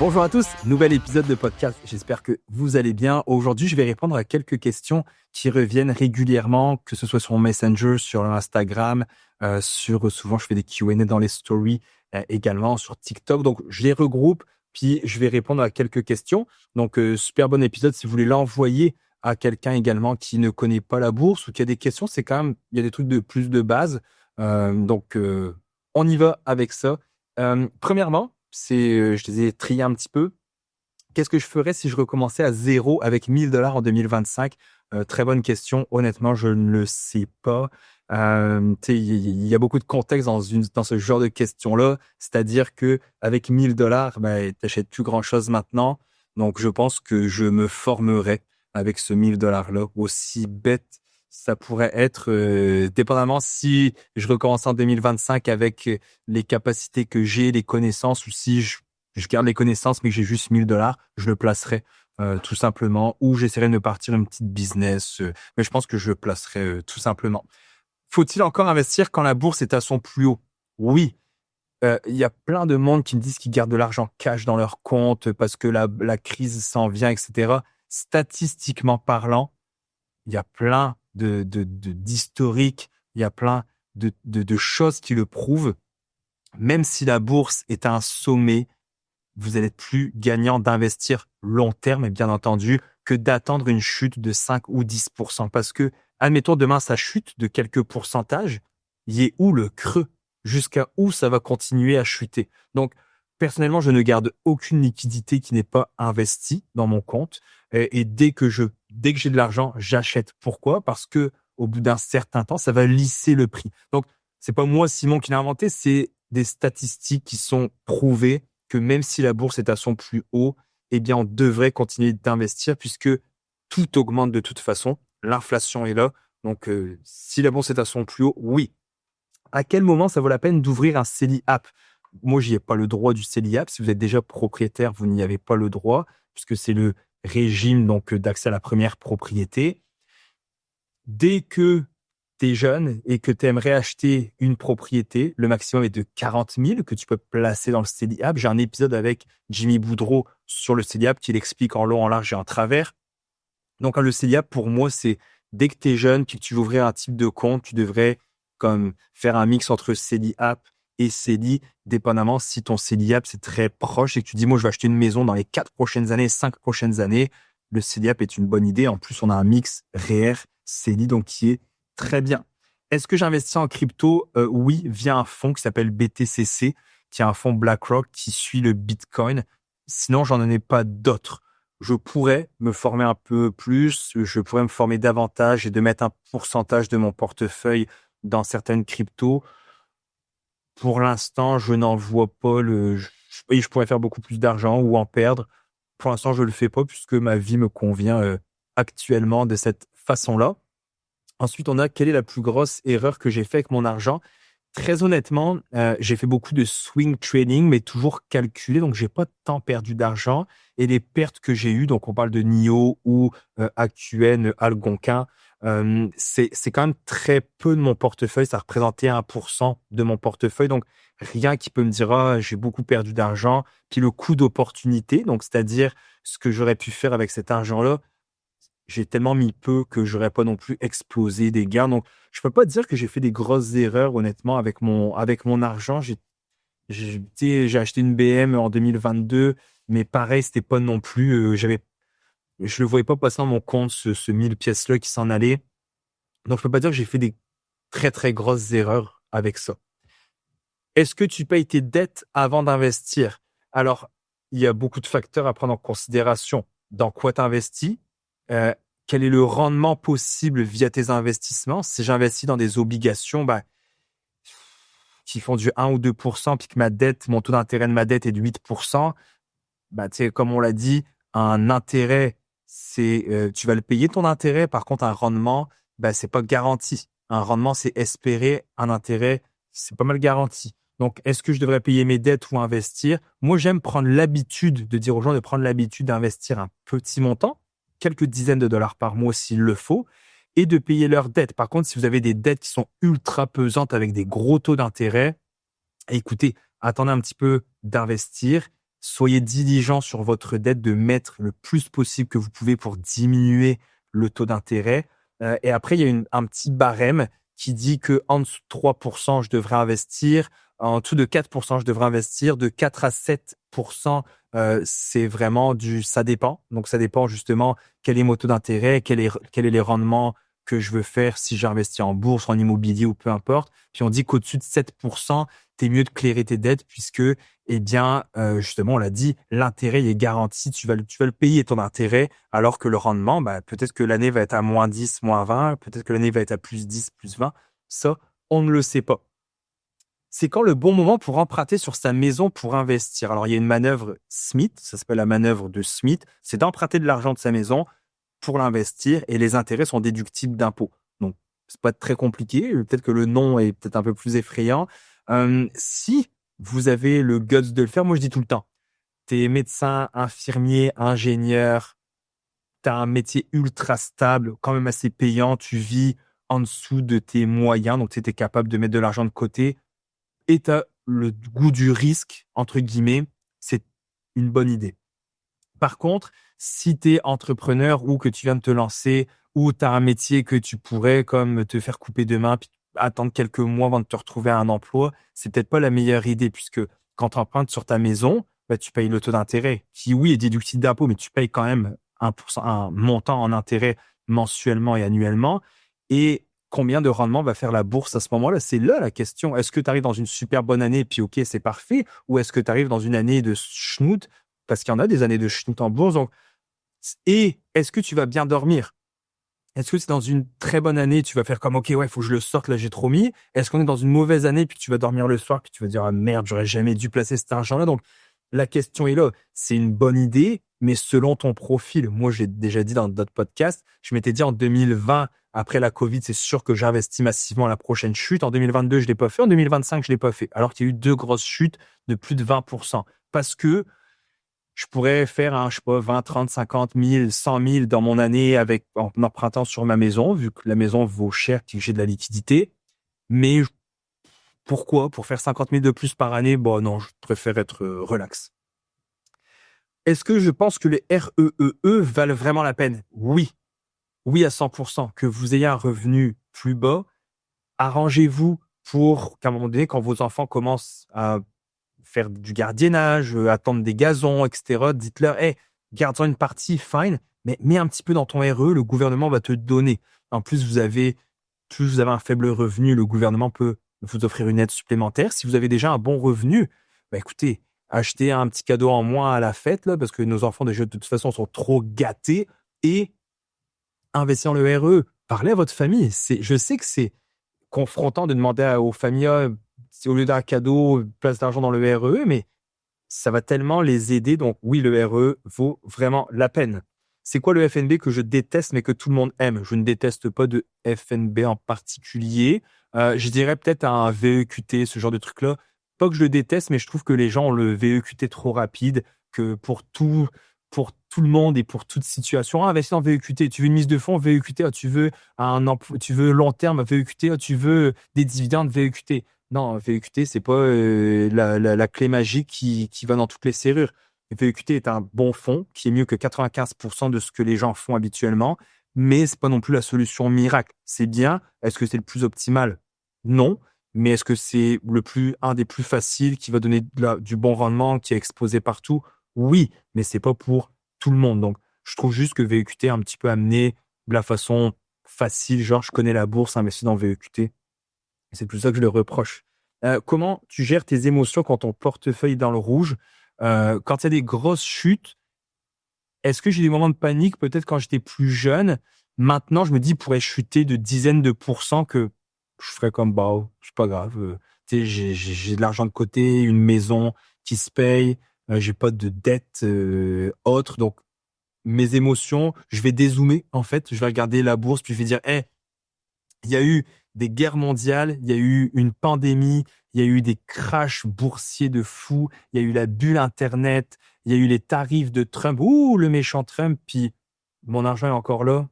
Bonjour à tous, nouvel épisode de podcast. J'espère que vous allez bien. Aujourd'hui, je vais répondre à quelques questions qui reviennent régulièrement, que ce soit sur mon Messenger, sur Instagram, souvent je fais des Q&A dans les stories, également sur TikTok. Donc, je les regroupe, puis je vais répondre à quelques questions. Donc, super bon épisode si vous voulez l'envoyer à quelqu'un également qui ne connaît pas la bourse ou qui a des questions. C'est quand même, il y a des trucs de plus de base. On y va avec ça. Premièrement, je les ai triés un petit peu. Qu'est-ce que je ferais si je recommençais à zéro avec 1 000 $ en 2025? Très bonne question. Honnêtement, je ne le sais pas. Il y a beaucoup de contexte dans ce genre de questions-là. C'est-à-dire que avec 1 000 $, t'achètes plus grand-chose maintenant. Donc, je pense que je me formerais avec ce 1 000 $ là. Aussi bête ça pourrait être, dépendamment si je recommence en 2025 avec les capacités que j'ai, les connaissances, ou si je garde les connaissances mais que j'ai juste 1 000 $, je le placerai tout simplement, ou j'essaierai de partir une petite business, mais je pense que je le placerai tout simplement. Faut-il encore investir quand la bourse est à son plus haut? Oui. Il y a plein de monde qui me disent qu'ils gardent de l'argent cash dans leur compte parce que la crise s'en vient, etc. Statistiquement parlant, il y a plein d'historiques, il y a plein de choses qui le prouvent. Même si la bourse est à un sommet, vous allez être plus gagnant d'investir long terme, et bien entendu, que d'attendre une chute de 5 ou 10%. Parce que, admettons, demain, ça chute de quelques pourcentages. Il est où le creux? Jusqu'à où ça va continuer à chuter? Donc, personnellement, je ne garde aucune liquidité qui n'est pas investie dans mon compte. Et dès que j'ai de l'argent, j'achète. Pourquoi? Parce que, au bout d'un certain temps, ça va lisser le prix. Donc, c'est pas moi, Simon, qui l'ai inventé, c'est des statistiques qui sont prouvées que même si la bourse est à son plus haut, eh bien, on devrait continuer d'investir puisque tout augmente de toute façon. L'inflation est là. Donc, si la bourse est à son plus haut, oui. À quel moment ça vaut la peine d'ouvrir un CELI App? Moi, j'y ai pas le droit du CELI App. Si vous êtes déjà propriétaire, vous n'y avez pas le droit puisque c'est le régime donc d'accès à la première propriété. Dès que tu es jeune et que tu aimerais acheter une propriété, le maximum est de 40 000 que tu peux placer dans le CELI App. J'ai un épisode avec Jimmy Boudreau sur le CELI App qui l'explique en long, en large et en travers. Donc, le CELI App, pour moi, c'est dès que tu es jeune, que tu veux ouvrir un type de compte, tu devrais comme faire un mix entre CELI App et CELI, dépendamment si ton CELI App, c'est très proche et que tu dis, moi, je vais acheter une maison dans les 4 prochaines années, 5 prochaines années. Le CELI App est une bonne idée. En plus, on a un mix REER CELI, donc qui est très bien. Est-ce que j'investis en crypto? Oui, via un fonds qui s'appelle BTCC, qui est un fonds BlackRock qui suit le Bitcoin. Sinon, j'en ai pas d'autres. Je pourrais me former un peu plus, je pourrais me former davantage et de mettre un pourcentage de mon portefeuille dans certaines cryptos. Pour l'instant, je n'en vois pas oui, je pourrais faire beaucoup plus d'argent ou en perdre. Pour l'instant, je le fais pas puisque ma vie me convient actuellement de cette façon-là. Ensuite, on a quelle est la plus grosse erreur que j'ai fait avec mon argent? Très honnêtement, j'ai fait beaucoup de swing trading, mais toujours calculé, donc j'ai pas tant perdu d'argent. Et les pertes que j'ai eues, donc on parle de NIO ou AQN, Algonquin, c'est quand même très peu de mon portefeuille. Ça représentait 1% de mon portefeuille, donc rien qui peut me dire ah, j'ai beaucoup perdu d'argent. Puis le coût d'opportunité, donc c'est-à-dire ce que j'aurais pu faire avec cet argent-là, j'ai tellement mis peu que j'aurais pas non plus explosé des gains. Donc, je peux pas dire que j'ai fait des grosses erreurs, honnêtement, avec mon argent. Tu sais, j'ai acheté une BM en 2022, mais pareil, c'était pas non plus, je le voyais pas passer dans mon compte, ce 1000 pièces-là qui s'en allait. Donc, je peux pas dire que j'ai fait des très, très grosses erreurs avec ça. Est-ce que tu payes tes dettes avant d'investir? Alors, il y a beaucoup de facteurs à prendre en considération. Dans quoi tu investis? Quel est le rendement possible via tes investissements? Si j'investis dans des obligations, qui font du 1 ou 2%, puis que mon taux d'intérêt de ma dette est de 8%, tu sais, comme on l'a dit, un intérêt, tu vas le payer ton intérêt. Par contre, un rendement, c'est pas garanti. Un rendement, c'est espéré. Un intérêt, c'est pas mal garanti. Donc, est-ce que je devrais payer mes dettes ou investir? Moi, j'aime prendre l'habitude de dire aux gens de prendre l'habitude d'investir un petit montant, quelques dizaines de dollars par mois s'il le faut, et de payer leurs dettes. Par contre, si vous avez des dettes qui sont ultra pesantes avec des gros taux d'intérêt, écoutez, attendez un petit peu d'investir Soyez diligent sur votre dette de mettre le plus possible que vous pouvez pour diminuer le taux d'intérêt. Et après, il y a un petit barème qui dit que en dessous de 3%, je devrais investir. En dessous de 4%, je devrais investir. De 4 à 7%, c'est vraiment ça dépend. Donc, ça dépend justement quel est mon taux d'intérêt, quel est les rendements que je veux faire si j'investis en bourse, en immobilier ou peu importe. Puis on dit qu'au-dessus de 7%, t'es mieux de clairer tes dettes puisque, eh bien, justement, on l'a dit, l'intérêt il est garanti. Tu vas le payer ton intérêt, alors que le rendement, peut-être que l'année va être à moins 10, moins 20, peut-être que l'année va être à plus 10, plus 20. Ça, on ne le sait pas. C'est quand le bon moment pour emprunter sur sa maison pour investir? Alors, il y a une manœuvre Smith, ça s'appelle la manœuvre de Smith, c'est d'emprunter de l'argent de sa maison pour l'investir et les intérêts sont déductibles d'impôts. Donc, c'est pas très compliqué. Peut-être que le nom est peut-être un peu plus effrayant. Si vous avez le guts de le faire, moi je dis tout le temps, t'es médecin, infirmier, ingénieur, t'as un métier ultra stable, quand même assez payant, tu vis en dessous de tes moyens, donc tu es capable de mettre de l'argent de côté et t'as le goût du risque, entre guillemets, c'est une bonne idée. Par contre, si tu es entrepreneur ou que tu viens de te lancer ou tu as un métier que tu pourrais comme te faire couper demain puis attendre quelques mois avant de te retrouver à un emploi, c'est peut-être pas la meilleure idée puisque quand tu empruntes sur ta maison, tu payes le taux d'intérêt qui, oui, est déductible d'impôt, mais tu payes quand même un montant en intérêt mensuellement et annuellement. Et combien de rendement va faire la bourse à ce moment-là? C'est là la question. Est-ce que tu arrives dans une super bonne année puis OK, c'est parfait? Ou est-ce que tu arrives dans une année de schnout parce qu'il y en a des années de schnout en bourse. Donc, et est-ce que tu vas bien dormir? Est-ce que c'est dans une très bonne année, tu vas faire comme, OK, ouais, il faut que je le sorte, là, j'ai trop mis. Est-ce qu'on est dans une mauvaise année, puis tu vas dormir le soir, puis tu vas dire, ah merde, j'aurais jamais dû placer cet argent-là. Donc, la question est là. C'est une bonne idée, mais selon ton profil. Moi, j'ai déjà dit dans d'autres podcasts, je m'étais dit en 2020, après la Covid, c'est sûr que j'investis massivement à la prochaine chute. En 2022, je l'ai pas fait. En 2025, je l'ai pas fait. Alors qu'il y a eu 2 grosses chutes de plus de 20%. Parce que je pourrais faire, je sais pas, 20, 30, 50 000, 100 000 dans mon année en empruntant sur ma maison, vu que la maison vaut cher, que j'ai de la liquidité. Mais pourquoi? Pour faire 50 000 de plus par année? Bon, non, je préfère être relax. Est-ce que je pense que les REEE valent vraiment la peine? Oui. Oui, à 100%. Que vous ayez un revenu plus bas, arrangez-vous pour qu'à un moment donné, quand vos enfants commencent à faire du gardiennage, attendre des gazons, etc. Dites-leur, hey, garde-en une partie, fine, mais mets un petit peu dans ton RE, le gouvernement va te donner. En plus, plus vous avez un faible revenu, le gouvernement peut vous offrir une aide supplémentaire. Si vous avez déjà un bon revenu, écoutez, achetez un petit cadeau en moins à la fête, là, parce que nos enfants, déjà, de toute façon, sont trop gâtés et investissez dans le RE. Parlez à votre famille. Je sais que c'est confrontant de demander aux familles, au lieu d'un cadeau, place d'argent dans le RE, mais ça va tellement les aider. Donc oui, le RE vaut vraiment la peine. C'est quoi le FNB que je déteste, mais que tout le monde aime? Je ne déteste pas de FNB en particulier. Je dirais peut-être un VEQT, ce genre de truc-là. Pas que je le déteste, mais je trouve que les gens ont le VEQT trop rapide, que pour tout le monde et pour toute situation. Investir en VEQT. Tu veux une mise de fonds, VEQT. Tu veux un emploi, tu veux long terme, VEQT. Tu veux des dividendes, VEQT. Non, VEQT, c'est pas la clé magique qui va dans toutes les serrures. VEQT est un bon fonds qui est mieux que 95% de ce que les gens font habituellement, mais c'est pas non plus la solution miracle. C'est bien. Est-ce que c'est le plus optimal? Non. Mais est-ce que c'est un des plus faciles qui va donner du bon rendement, qui est exposé partout? Oui, mais c'est pas pour tout le monde. Donc, je trouve juste que VEQT est un petit peu amené de la façon facile. Genre, je connais la bourse, investis dans VEQT. C'est plus ça que je le reproche. Comment tu gères tes émotions quand ton portefeuille est dans le rouge? Quand il y a des grosses chutes, est-ce que j'ai des moments de panique? Peut-être quand j'étais plus jeune. Maintenant, je me dis, pourrait chuter de dizaines de pourcents que je ferais comme, c'est pas grave. Tu sais, j'ai de l'argent de côté, une maison qui se paye, j'ai pas de dette autre. Donc, mes émotions, je vais dézoomer, en fait. Je vais regarder la bourse, puis je vais dire, il y a eu des guerres mondiales, il y a eu une pandémie, il y a eu des crashs boursiers de fous, il y a eu la bulle Internet, il y a eu les tarifs de Trump. Ouh, le méchant Trump, puis mon argent est encore là.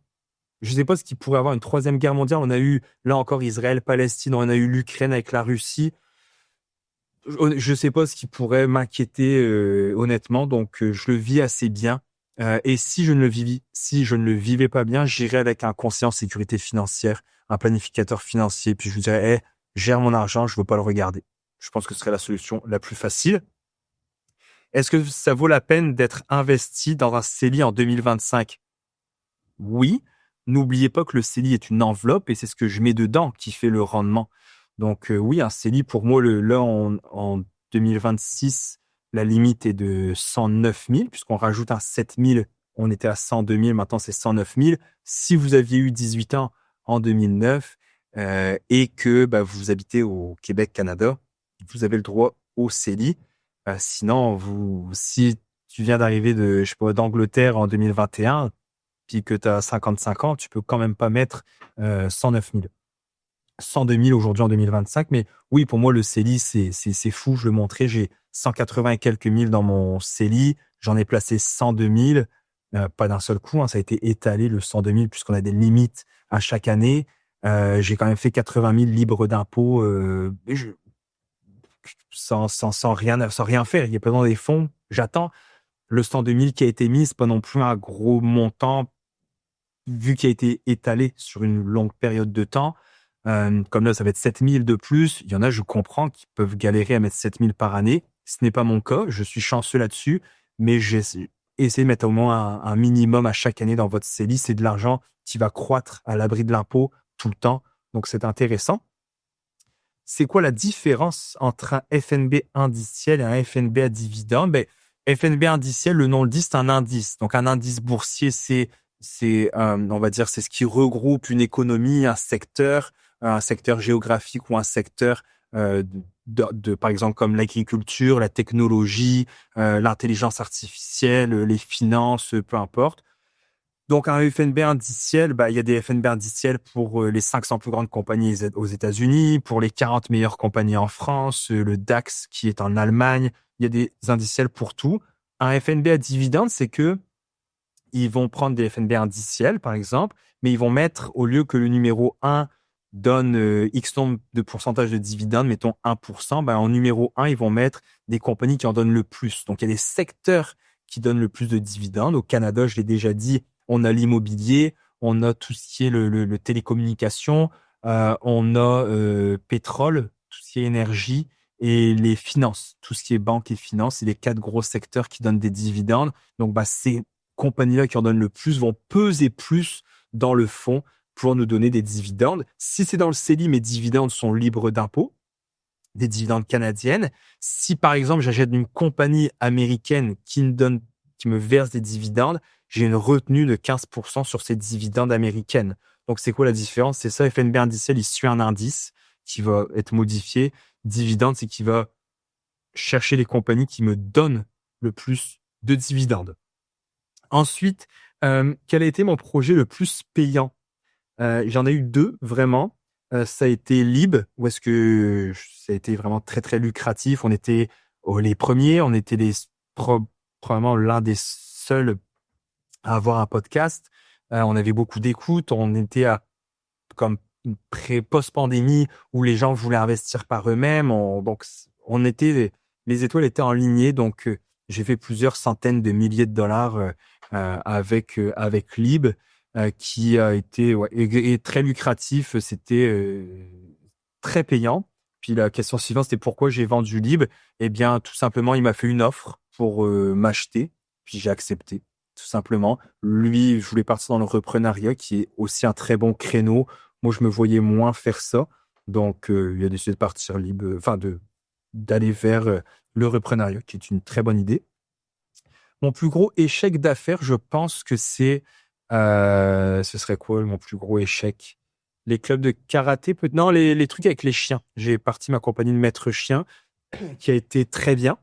Je ne sais pas ce qu'il pourrait avoir une troisième guerre mondiale. On a eu, là encore, Israël, Palestine, on a eu l'Ukraine avec la Russie. Je sais pas ce qui pourrait m'inquiéter honnêtement, donc je le vis assez bien. Et si je ne le vivais pas bien, j'irais avec un conseiller en sécurité financière, un planificateur financier, puis je lui dirais, hey, gère mon argent, je veux pas le regarder. Je pense que ce serait la solution la plus facile. Est-ce que ça vaut la peine d'être investi dans un CELI en 2025? Oui. N'oubliez pas que le CELI est une enveloppe et c'est ce que je mets dedans qui fait le rendement. Donc oui, un CELI pour moi, là en 2026, la limite est de 109 000 puisqu'on rajoute un 7 000. On était à 102 000, maintenant c'est 109 000. Si vous aviez eu 18 ans en 2009 et que vous habitez au Québec, Canada, vous avez le droit au CELI. Sinon, si tu viens d'arriver d'Angleterre en 2021, puis que tu as 55 ans, tu peux quand même pas mettre 109 000. 102 000 aujourd'hui en 2025. Mais oui, pour moi, le CELI, c'est fou. Je le montrais, j'ai 180 et quelques mille dans mon CELI. J'en ai placé 102 000, pas d'un seul coup. Ça a été étalé, le 102 000, puisqu'on a des limites à chaque année. J'ai quand même fait 80 000 libres d'impôts sans rien faire. Il y a pas dans des fonds. J'attends. Le 102 000 qui a été mis, c'est pas non plus un gros montant vu qu'il a été étalé sur une longue période de temps. Comme là, ça va être 7 000 de plus. Il y en a, je comprends, qui peuvent galérer à mettre 7 000 par année. Ce n'est pas mon cas. Je suis chanceux là-dessus, mais j'ai essayé de mettre au moins un minimum à chaque année dans votre CELI. C'est de l'argent qui va croître à l'abri de l'impôt tout le temps. Donc, c'est intéressant. C'est quoi la différence entre un FNB indiciel et un FNB à dividende? FNB indiciel, le nom le dit, c'est un indice. Donc, un indice boursier, on va dire, c'est ce qui regroupe une économie, un secteur géographique ou un secteur par exemple, comme l'agriculture, la technologie, l'intelligence artificielle, les finances, peu importe. Donc, un FNB indiciel, il y a des FNB indiciels pour les 500 plus grandes compagnies aux États-Unis, pour les 40 meilleures compagnies en France, le DAX qui est en Allemagne. Il y a des indiciels pour tout. Un FNB à dividende, c'est que ils vont prendre des FNB indiciels, par exemple, mais ils vont mettre, au lieu que le numéro 1 donne X nombre de pourcentage de dividendes, mettons 1%, en numéro 1, ils vont mettre des compagnies qui en donnent le plus. Donc, il y a des secteurs qui donnent le plus de dividendes. Au Canada, je l'ai déjà dit, on a l'immobilier, on a tout ce qui est le télécommunication, on a pétrole, tout ce qui est énergie et les finances, tout ce qui est banque et finances, c'est les 4 gros secteurs qui donnent des dividendes. Donc, ces compagnies-là qui en donnent le plus vont peser plus dans le fonds pour nous donner des dividendes. Si c'est dans le CELI, mes dividendes sont libres d'impôt, des dividendes canadiennes. Si, par exemple, j'achète une compagnie américaine qui me verse des dividendes, j'ai une retenue de 15% sur ces dividendes américaines. Donc, c'est quoi la différence? C'est ça, FNB indiciel, il suit un indice qui va être modifié. Dividende, c'est qu'il va chercher les compagnies qui me donnent le plus de dividendes. Ensuite, quel a été mon projet le plus payant? J'en ai eu 2, vraiment. Ça a été Lib, où est-ce que ça a été vraiment très, très lucratif. On était les premiers, on était probablement l'un des seuls à avoir un podcast. On avait beaucoup d'écoute. On était comme post-pandémie où les gens voulaient investir par eux-mêmes. Donc, les étoiles étaient alignées. Donc, j'ai fait plusieurs centaines de milliers de dollars avec Lib, qui a été et très lucratif. C'était très payant. Puis la question suivante, c'était pourquoi j'ai vendu Lib? Eh bien, tout simplement, il m'a fait une offre pour m'acheter. Puis j'ai accepté, tout simplement. Lui, je voulais partir dans le reprenariat, qui est aussi un très bon créneau. Moi, je me voyais moins faire ça. Donc, il a décidé de partir Lib, d'aller vers le reprenariat, qui est une très bonne idée. Mon plus gros échec d'affaires, je pense que ce serait quoi mon plus gros échec? Les clubs de karaté, non, les trucs avec les chiens. J'ai parti ma compagnie de maître chien, qui a été très bien.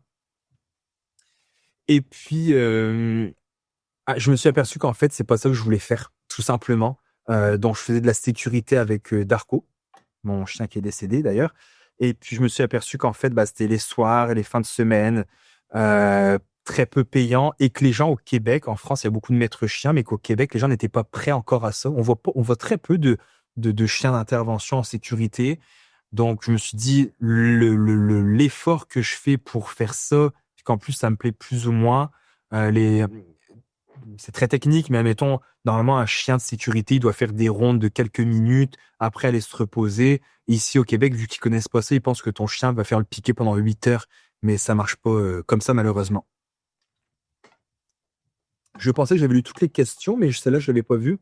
Et puis, je me suis aperçu qu'en fait, c'est pas ça que je voulais faire, tout simplement. Donc, je faisais de la sécurité avec Darko, mon chien qui est décédé d'ailleurs. Et puis, je me suis aperçu qu'en fait, c'était les soirs et les fins de semaine, très peu payants, et que les gens au Québec, en France, il y a beaucoup de maîtres chiens, mais qu'au Québec, les gens n'étaient pas prêts encore à ça. On voit très peu de chiens d'intervention en sécurité. Donc, je me suis dit, l'effort que je fais pour faire ça, qu'en plus, ça me plaît plus ou moins, c'est très technique, mais admettons, normalement, un chien de sécurité, il doit faire des rondes de quelques minutes, après aller se reposer. Ici, au Québec, vu qu'ils connaissent pas ça, ils pensent que ton chien va faire le piqué pendant 8 heures, mais ça marche pas comme ça, malheureusement. Je pensais que j'avais lu toutes les questions, mais celle-là, je l'avais pas vue.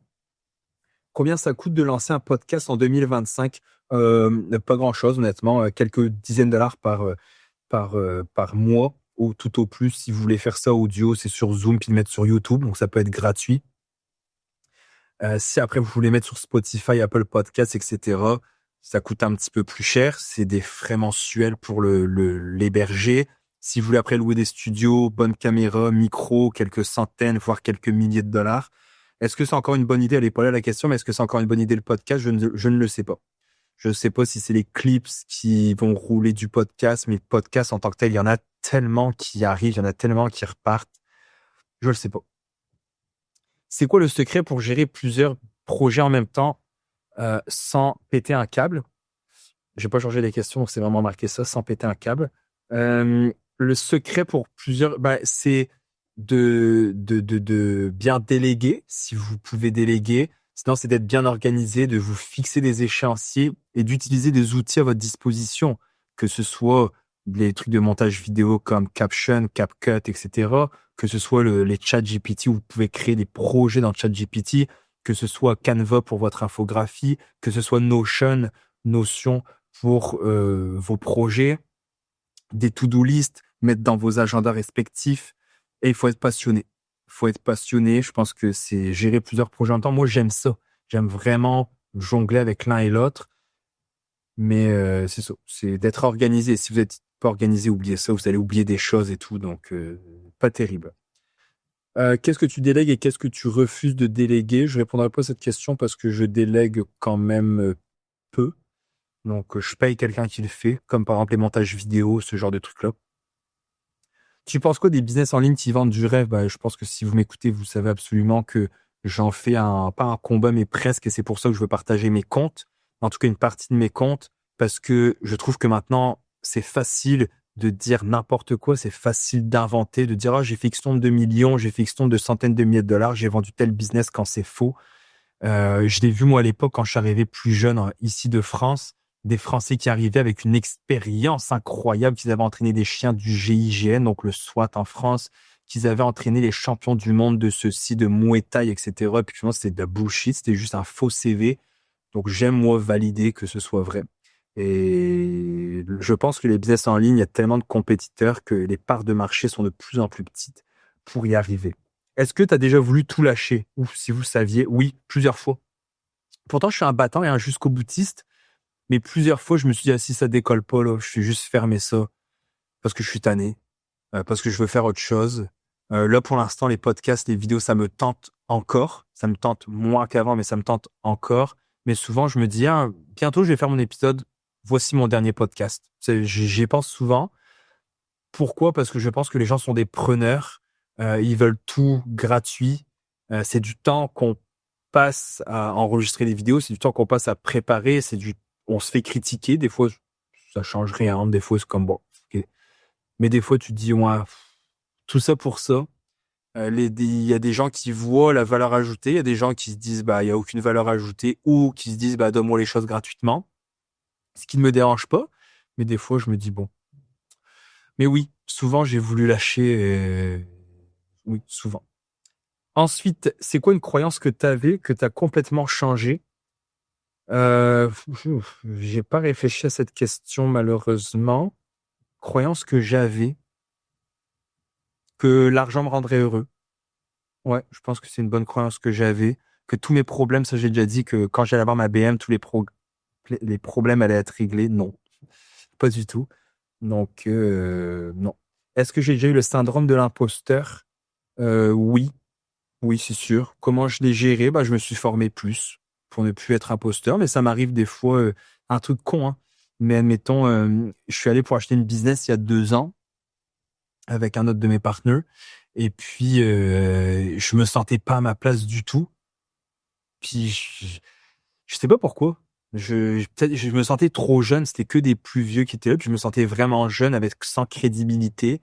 Combien ça coûte de lancer un podcast en 2025? Pas grand-chose, honnêtement. Quelques dizaines de dollars par mois, ou tout au plus. Si vous voulez faire ça audio, c'est sur Zoom, puis le mettre sur YouTube, donc ça peut être gratuit. Si après, vous voulez mettre sur Spotify, Apple Podcasts, etc., ça coûte un petit peu plus cher. C'est des frais mensuels pour l'héberger. Si vous voulez après louer des studios, bonne caméra, micro, quelques centaines, voire quelques milliers de dollars. Est-ce que c'est encore une bonne idée? Elle n'est pas là la question, mais est-ce que c'est encore une bonne idée le podcast? Je ne le sais pas. Je ne sais pas si c'est les clips qui vont rouler du podcast, mais le podcast en tant que tel, il y en a tellement qui arrivent, il y en a tellement qui repartent. Je ne le sais pas. C'est quoi le secret pour gérer plusieurs projets en même temps sans péter un câble? J'ai pas changé les questions, donc c'est vraiment marqué ça, sans péter un câble. Le secret pour plusieurs, c'est de bien déléguer, si vous pouvez déléguer. Sinon, c'est d'être bien organisé, de vous fixer des échéanciers et d'utiliser des outils à votre disposition, que ce soit les trucs de montage vidéo comme Caption, CapCut, etc., que ce soit les chats GPT où vous pouvez créer des projets dans ChatGPT, que ce soit Canva pour votre infographie, que ce soit Notion pour vos projets, des to-do list, mettre dans vos agendas respectifs. Et il faut être passionné. Il faut être passionné. Je pense que c'est gérer plusieurs projets en même temps. Moi, j'aime ça. J'aime vraiment jongler avec l'un et l'autre. Mais c'est ça. C'est d'être organisé. Si vous n'êtes pas organisé, oubliez ça. Vous allez oublier des choses et tout. Donc, pas terrible. Qu'est-ce que tu délègues et qu'est-ce que tu refuses de déléguer? Je répondrai pas à cette question parce que je délègue quand même peu. Donc, je paye quelqu'un qui le fait, comme par exemple les montages vidéo, ce genre de trucs-là. Tu penses quoi des business en ligne qui vendent du rêve? Je pense que si vous m'écoutez, vous savez absolument que j'en fais pas un combat, mais presque, et c'est pour ça que je veux partager mes comptes, en tout cas une partie de mes comptes, parce que je trouve que maintenant, c'est facile de dire n'importe quoi, c'est facile d'inventer, de dire, j'ai fait X nombre de millions, j'ai fait X nombre de centaines de milliers de dollars, j'ai vendu tel business quand c'est faux. Je l'ai vu, moi, à l'époque, quand je suis arrivé plus jeune, ici de France, des Français qui arrivaient avec une expérience incroyable, qu'ils avaient entraîné des chiens du GIGN, donc le SWAT en France, qu'ils avaient entraîné les champions du monde de ceci, de Muay Thai, etc. Et puis, finalement, c'était de la bullshit, c'était juste un faux CV. Donc, j'aime, moi, valider que ce soit vrai. Et je pense que les business en ligne, il y a tellement de compétiteurs que les parts de marché sont de plus en plus petites pour y arriver. Est-ce que tu as déjà voulu tout lâcher? Ou si vous saviez, oui, plusieurs fois. Pourtant, je suis un battant et un jusqu'au boutiste, mais plusieurs fois, je me suis dit, si ça décolle pas, là, je vais juste fermer ça parce que je suis tanné, parce que je veux faire autre chose. Là, pour l'instant, les podcasts, les vidéos, ça me tente encore. Ça me tente moins qu'avant, mais ça me tente encore. Mais souvent, je me dis, bientôt, je vais faire mon épisode. Voici mon dernier podcast. J'y pense souvent. Pourquoi? Parce que je pense que les gens sont des preneurs. Ils veulent tout gratuit. C'est du temps qu'on passe à enregistrer des vidéos, c'est du temps qu'on passe à préparer, on se fait critiquer. Des fois, ça change rien. Des fois, c'est comme bon. Okay. Mais des fois, tu te dis, ouais, tout ça pour ça. Il y a des gens qui voient la valeur ajoutée. Il y a des gens qui se disent, il y a aucune valeur ajoutée, ou qui se disent, donne-moi les choses gratuitement. Ce qui ne me dérange pas. Mais des fois, je me dis, bon. Mais oui, souvent, j'ai voulu lâcher. Oui, souvent. Ensuite, c'est quoi une croyance que tu avais, que tu as complètement changé? J'ai pas réfléchi à cette question, malheureusement. Croyance que j'avais, que l'argent me rendrait heureux. Ouais, je pense que c'est une bonne croyance que j'avais. Que tous mes problèmes, ça j'ai déjà dit, que quand j'allais avoir ma BM, tous les problèmes allaient être réglés. Non, pas du tout. Donc, non. Est-ce que j'ai déjà eu le syndrome de l'imposteur? Oui, oui, c'est sûr. Comment je l'ai géré? Je me suis formé plus pour ne plus être imposteur, mais ça m'arrive des fois, un truc con, hein. Mais admettons, je suis allé pour acheter une business il y a 2 ans avec un autre de mes partenaires, et puis je me sentais pas à ma place du tout. Puis je sais pas pourquoi. Peut-être, je me sentais trop jeune. C'était que des plus vieux qui étaient là. Puis je me sentais vraiment jeune avec sans crédibilité.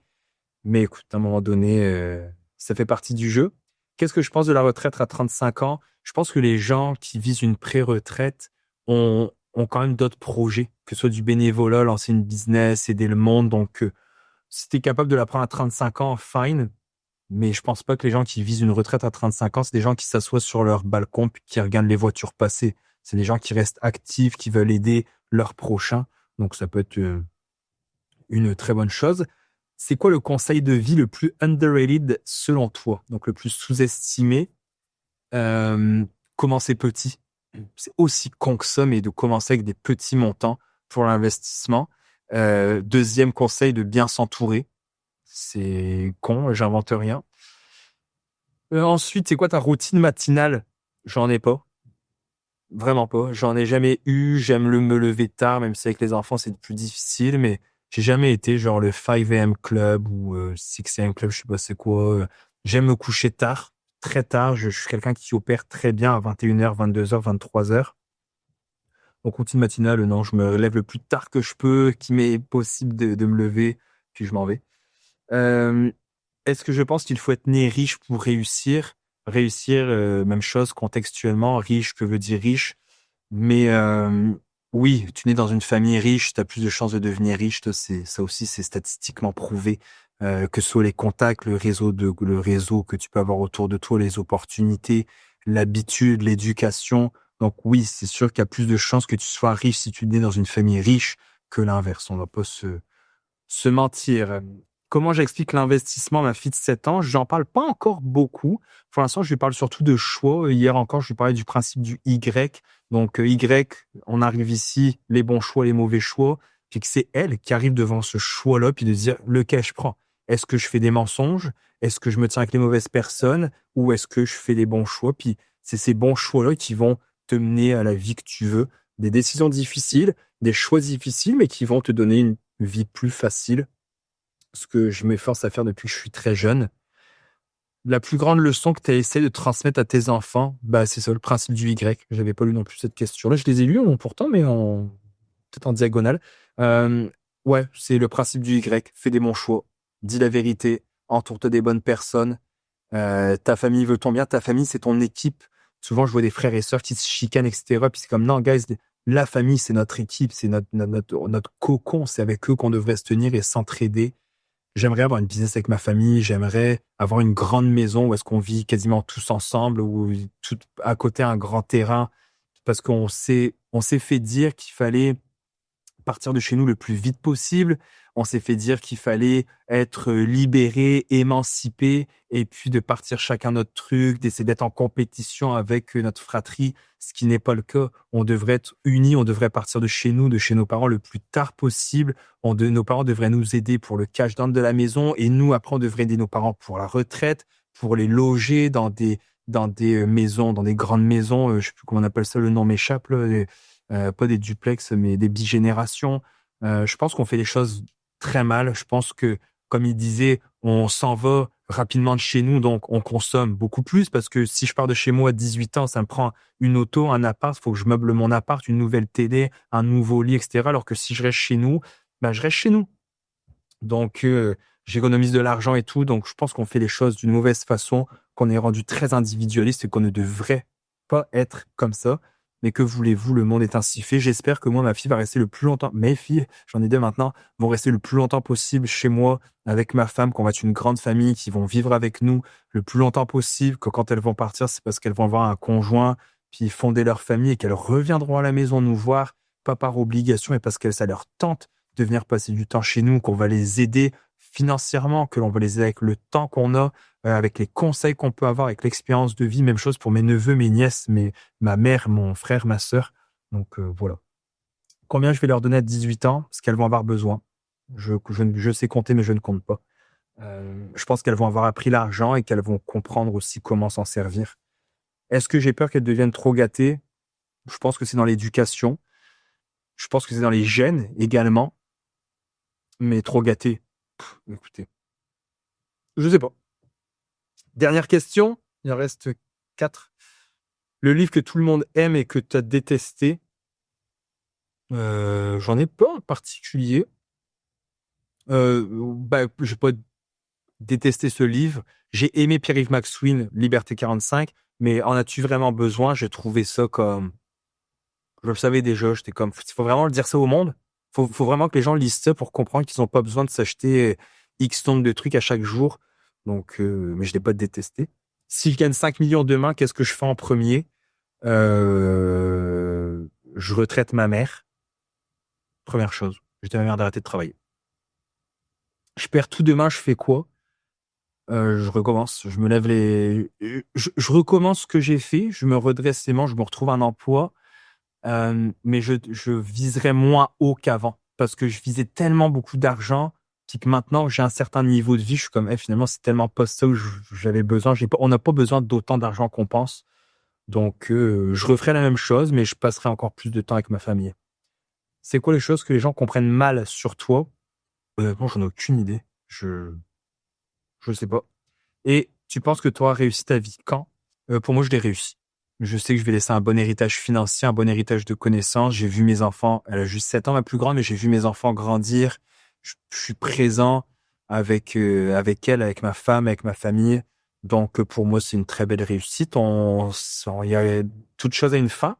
Mais écoute, à un moment donné, ça fait partie du jeu. Qu'est-ce que je pense de la retraite à 35 ans? Je pense que les gens qui visent une pré-retraite ont quand même d'autres projets, que ce soit du bénévolat, lancer une business, aider le monde. Donc, si t'es capable de la prendre à 35 ans, fine. Mais je pense pas que les gens qui visent une retraite à 35 ans, c'est des gens qui s'assoient sur leur balcon puis qui regardent les voitures passer. C'est des gens qui restent actifs, qui veulent aider leurs prochains. Donc, ça peut être une très bonne chose. C'est quoi le conseil de vie le plus underrated selon toi? Donc, le plus sous-estimé. Commencer petit. C'est aussi con que ça, mais de commencer avec des petits montants pour l'investissement. Deuxième conseil, de bien s'entourer. C'est con, j'invente rien. Ensuite, c'est quoi ta routine matinale? J'en ai pas. Vraiment pas. J'en ai jamais eu. J'aime me lever tard, même si avec les enfants, c'est plus difficile, mais j'ai jamais été genre le 5 a.m. club ou 6 a.m. club, je sais pas c'est quoi. J'aime me coucher tard, très tard. Je suis quelqu'un qui opère très bien à 21h, 22h, 23h. Donc, routine matinale, non, je me lève le plus tard que je peux, qu'il m'est possible de me lever, puis je m'en vais. Euh, Est-ce que je pense qu'il faut être né riche pour réussir? Réussir, même chose contextuellement, riche, que veut dire riche? Mais oui, tu nais dans une famille riche, tu as plus de chances de devenir riche. Ça aussi, c'est statistiquement prouvé. Que ce soit les contacts, le réseau que tu peux avoir autour de toi, les opportunités, l'habitude, l'éducation. Donc oui, c'est sûr qu'il y a plus de chances que tu sois riche si tu nais dans une famille riche que l'inverse. On va pas se mentir. Comment j'explique l'investissement à ma fille de 7 ans? J'en parle pas encore beaucoup. Pour l'instant, je lui parle surtout de choix. Hier encore, je lui parlais du principe du Y. Donc, Y, on arrive ici, les bons choix, les mauvais choix. Puis que c'est elle qui arrive devant ce choix-là, puis de dire lequel je prends. Est-ce que je fais des mensonges? Est-ce que je me tiens avec les mauvaises personnes? Ou est-ce que je fais les bons choix? Puis c'est ces bons choix-là qui vont te mener à la vie que tu veux. Des décisions difficiles, des choix difficiles, mais qui vont te donner une vie plus facile, ce que je m'efforce à faire depuis que je suis très jeune. La plus grande leçon que tu as essayé de transmettre à tes enfants, bah, c'est ça, le principe du Y. J'avais pas lu non plus cette question-là. Je les ai lus pourtant, mais peut-être en diagonale. Euh, ouais, c'est le principe du Y. Fais des bons choix. Dis la vérité. Entoure-toi des bonnes personnes. Ta famille veut ton bien. Ta famille, c'est ton équipe. Souvent, je vois des frères et sœurs qui se chicanent, etc. Puis c'est comme, non, guys, la famille, c'est notre équipe. C'est notre cocon. C'est avec eux qu'on devrait se tenir et s'entraider. J'aimerais avoir une business avec ma famille. J'aimerais avoir une grande maison où est-ce qu'on vit quasiment tous ensemble, ou tout à côté un grand terrain, parce on s'est fait dire qu'il fallait partir de chez nous le plus vite possible. On s'est fait dire qu'il fallait être libéré, émancipé, et puis de partir chacun notre truc, d'essayer d'être en compétition avec notre fratrie, ce qui n'est pas le cas. On devrait être unis, on devrait partir de chez nous, de chez nos parents le plus tard possible. Nos parents devraient nous aider pour le cash down de la maison, et nous, après, on devrait aider nos parents pour la retraite, pour les loger dans des maisons, dans des grandes maisons, je sais plus comment on appelle ça, le nom m'échappe, là, pas des duplex, mais des bigénérations. Je pense qu'on fait les choses très mal. Je pense que, comme il disait, on s'en va rapidement de chez nous, donc on consomme beaucoup plus, parce que si je pars de chez moi à 18 ans, ça me prend une auto, un appart, il faut que je meuble mon appart, une nouvelle télé, un nouveau lit, etc. Alors que si je reste chez nous, ben, je reste chez nous. Donc, j'économise de l'argent et tout. Donc, je pense qu'on fait les choses d'une mauvaise façon, qu'on est rendu très individualiste et qu'on ne devrait pas être comme ça. Mais que voulez-vous, le monde est ainsi fait. J'espère que moi, ma fille va rester le plus longtemps. Mes filles, j'en ai deux maintenant, vont rester le plus longtemps possible chez moi, avec ma femme, qu'on va être une grande famille, qui vont vivre avec nous le plus longtemps possible. Que quand elles vont partir, c'est parce qu'elles vont avoir un conjoint, puis fonder leur famille, et qu'elles reviendront à la maison nous voir, pas par obligation, mais parce que ça leur tente de venir passer du temps chez nous, qu'on va les aider financièrement, que l'on va les aider avec le temps qu'on a, avec les conseils qu'on peut avoir, avec l'expérience de vie. Même chose pour mes neveux, mes nièces, ma mère, mon frère, ma sœur. Donc voilà. Combien je vais leur donner à 18 ans? Parce qu'elles vont avoir besoin. Je sais compter, mais je ne compte pas. Je pense qu'elles vont avoir appris l'argent et qu'elles vont comprendre aussi comment s'en servir. Est-ce que j'ai peur qu'elles deviennent trop gâtées? Je pense que c'est dans l'éducation. Je pense que c'est dans les gènes également. Mais trop gâtées, écoutez, je sais pas. Dernière question, il en reste 4. Le livre que tout le monde aime et que tu as détesté. J'en ai pas en particulier. J'ai pas détesté ce livre. J'ai aimé Pierre-Yves McSween, Liberté 45, mais en as-tu vraiment besoin? J'ai trouvé ça comme, je le savais déjà, j'étais comme, faut vraiment le dire ça au monde. Faut vraiment que les gens lisent ça pour comprendre qu'ils ont pas besoin de s'acheter X nombre de trucs à chaque jour. Donc, mais je l'ai pas détesté. Si je gagne 5 millions demain, qu'est-ce que je fais en premier? Je retraite ma mère. Première chose. Je dis à ma mère d'arrêter de travailler. Je perds tout demain, je fais quoi? Je recommence. Je me lève je recommence ce que j'ai fait. Je me redresse les manches. Je me retrouve un emploi. Mais je viserai moins haut qu'avant parce que je visais tellement beaucoup d'argent que maintenant j'ai un certain niveau de vie. Je suis comme, finalement, c'est tellement pas ça où j'avais besoin. On n'a pas besoin d'autant d'argent qu'on pense. Donc, je referai la même chose, mais je passerai encore plus de temps avec ma famille. C'est quoi les choses que les gens comprennent mal sur toi? Honnêtement, j'en ai aucune idée. Je sais pas. Et tu penses que tu auras réussi ta vie quand? Pour moi, je l'ai réussi. Je sais que je vais laisser un bon héritage financier, un bon héritage de connaissances. J'ai vu mes enfants, elle a juste 7 ans, ma plus grande, mais j'ai vu mes enfants grandir. Je suis présent avec elle, avec ma femme, avec ma famille. Donc, pour moi, c'est une très belle réussite. Il y a toute chose à une fin,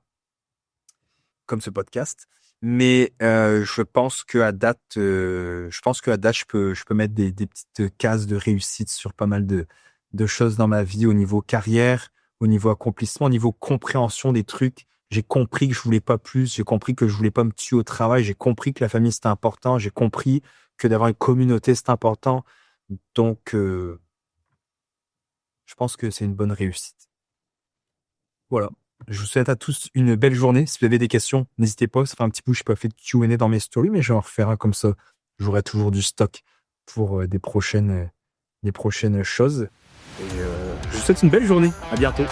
comme ce podcast. Mais je pense qu'à date, je peux mettre des petites cases de réussite sur pas mal de choses dans ma vie au niveau carrière, au niveau accomplissement, au niveau compréhension des trucs. J'ai compris que je voulais pas plus, j'ai compris que je voulais pas me tuer au travail, j'ai compris que la famille c'était important, j'ai compris que d'avoir une communauté c'est important. Donc, je pense que c'est une bonne réussite. Voilà. Je vous souhaite à tous une belle journée. Si vous avez des questions, n'hésitez pas. Ça fait un petit bout, je n'ai pas fait de Q&A dans mes stories, mais je vais en refaire un comme ça. J'aurai toujours du stock pour des prochaines choses. Et je vous souhaite une belle journée. À bientôt.